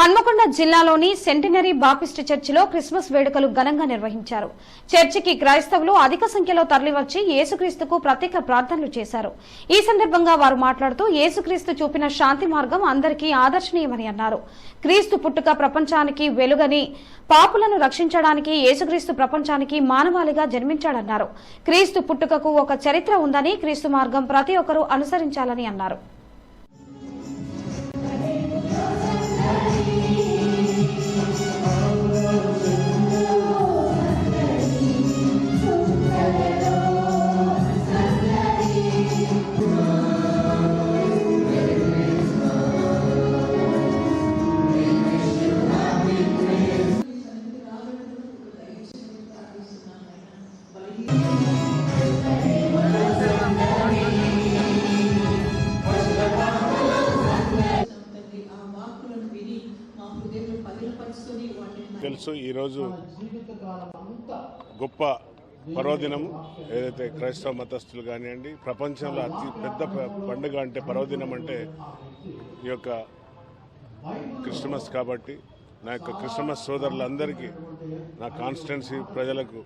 హన్మకొండ జిల్లాలోని centenary Baptist చర్చిలో Christmas వేడుకలు ఘనంగా నిర్వహించారు. చర్చికి క్రైస్తవులు అధిక సంఖ్యలో తరలివచ్చి యేసుక్రీస్తుకు ప్రత్యేక ప్రార్థనలు చేశారు. ఈ సందర్భంగా వారు మాట్లాడుతూ యేసుక్రీస్తు చూపిన శాంతి మార్గం అందరికీ ఆదర్శనీయమని అన్నారు. క్రీస్తు పుట్టుక ప్రపంచానికి వెలుగని, పాపులను రక్షించడానికి యేసుక్రీస్తు ప్రపంచానికి మానవాళిగా జన్మించాడన్నారు. క్రీస్తు పుట్టుకకు ఒక చరిత్ర ఉందని, క్రీస్తు మార్గం ప్రతి ఒక్కరూ అనుసరించాలని అన్నారు. తెలుసు ఈరోజు గొప్ప పర్వదినం. ఏదైతే క్రైస్తవ మతస్థులు కానివ్వండి, ప్రపంచంలో అతి పెద్ద పండుగ అంటే పర్వదినం అంటే ఈ యొక్క క్రిస్మస్. కాబట్టి నా యొక్క క్రిస్మస్ సోదరులందరికీ, నా కాన్స్టిట్యున్సీ ప్రజలకు,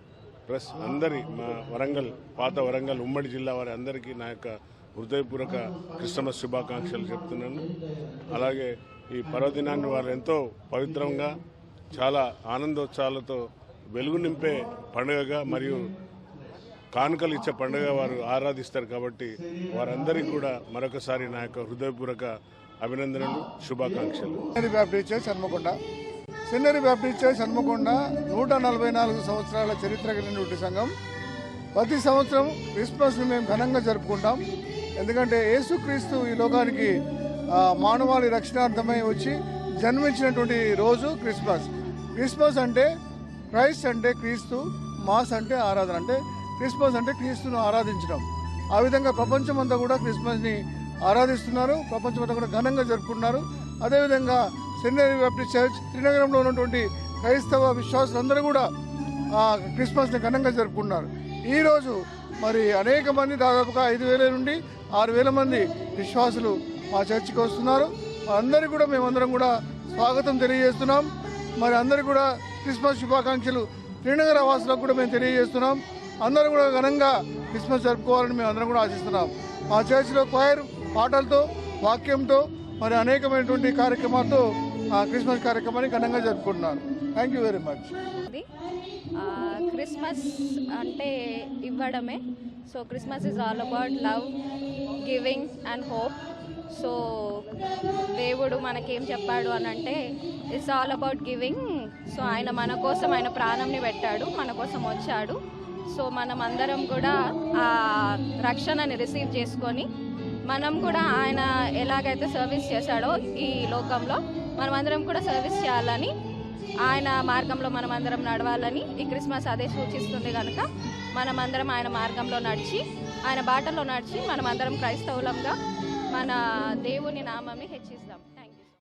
ప్లస్ అందరి మా వరంగల్, పాత వరంగల్ ఉమ్మడి జిల్లా వారి అందరికీ నా యొక్క హృదయపూర్వక క్రిస్మస్ శుభాకాంక్షలు చెప్తున్నాను. అలాగే ఈ పర్వదినాన్ని వారు ఎంతో పవిత్రంగా, చాలా ఆనందోత్సాహాలతో వెలుగు నింపే పండుగగా మరియు కానుకలు ఇచ్చే పండుగ వారు ఆరాధిస్తారు. కాబట్టి వారందరికీ కూడా మరొకసారి నా యొక్క హృదయపూర్వక అభినందనలు, శుభాకాంక్షలు. సెంటినరీ బాప్టిస్ట్ చర్చ్ హన్మకొండ 144 సంవత్సరాల చరిత్ర కలిగినటువంటి సంఘం. ప్రతి సంవత్సరం క్రిస్మస్ని మేము ఘనంగా జరుపుకుంటాం. ఎందుకంటే యేసుక్రీస్తు ఈ లోకానికి మానవాళి రక్షణార్థమై వచ్చి జన్మించినటువంటి రోజు క్రిస్మస్. క్రిస్మస్ అంటే క్రైస్ట్ అంటే క్రీస్తు, మాస్ అంటే ఆరాధన, అంటే క్రిస్మస్ అంటే క్రీస్తును ఆరాధించడం. ఆ విధంగా ప్రపంచమంతా కూడా క్రిస్మస్ని ఆరాధిస్తున్నారు, ప్రపంచమంతా కూడా ఘనంగా జరుపుకుంటున్నారు. అదేవిధంగా సెంటినరీ బాప్టిస్ట్ చర్చ్ త్రినగరంలో ఉన్నటువంటి క్రైస్తవ విశ్వాసులందరూ కూడా క్రిస్మస్ని ఘనంగా జరుపుకుంటున్నారు. ఈరోజు మరి అనేక మంది, దాదాపుగా 5,000 నుండి 6,000 మంది విశ్వాసులు మా చర్చికి వస్తున్నారు. అందరికీ కూడా మేమందరం కూడా స్వాగతం తెలియజేస్తున్నాం. మరి అందరికీ కూడా క్రిస్మస్ శుభాకాంక్షలు త్రినగర వాసులకు కూడా మేము తెలియజేస్తున్నాం. అందరూ కూడా ఘనంగా క్రిస్మస్ జరుపుకోవాలని మేము అందరం కూడా ఆశిస్తున్నాం. మా చర్చిలో క్వైర్ పాటలతో, వాక్యంతో, మరి అనేకమైనటువంటి కార్యక్రమాలతో క్రిస్మస్ కార్యక్రమాన్ని ఘనంగా జరుపుకుంటున్నారు. Thank you very much. Christmas అంటే ఇవ్వడమే. So Christmas is all about love, giving and hope. So దేవుడు మనకేం చెప్పాడు అని అంటే it's all about giving. So ఆయన మన కోసం ఆయన ప్రాణంని పెట్టాడు, మన కోసం వచ్చాడు. సో మనం అందరం కూడా ఆ రక్షణని రిసీవ్ చేసుకొని మనం కూడా ఆయన ఎలాగైతే సర్వీస్ చేశాడో ఈ లోకంలో మనమందరం కూడా సర్వీస్ చేయాలని, ఆయన మార్గంలో మనమందరం నడవాలని ఈ క్రిస్మస్ అదే సూచిస్తుంది. కనుక మనమందరం ఆయన మార్గంలో నడిచి, ఆయన బాటలో నడిచి మనమందరం క్రైస్తవులంగా మన దేవుని నామాన్ని హెచ్చిస్తాం.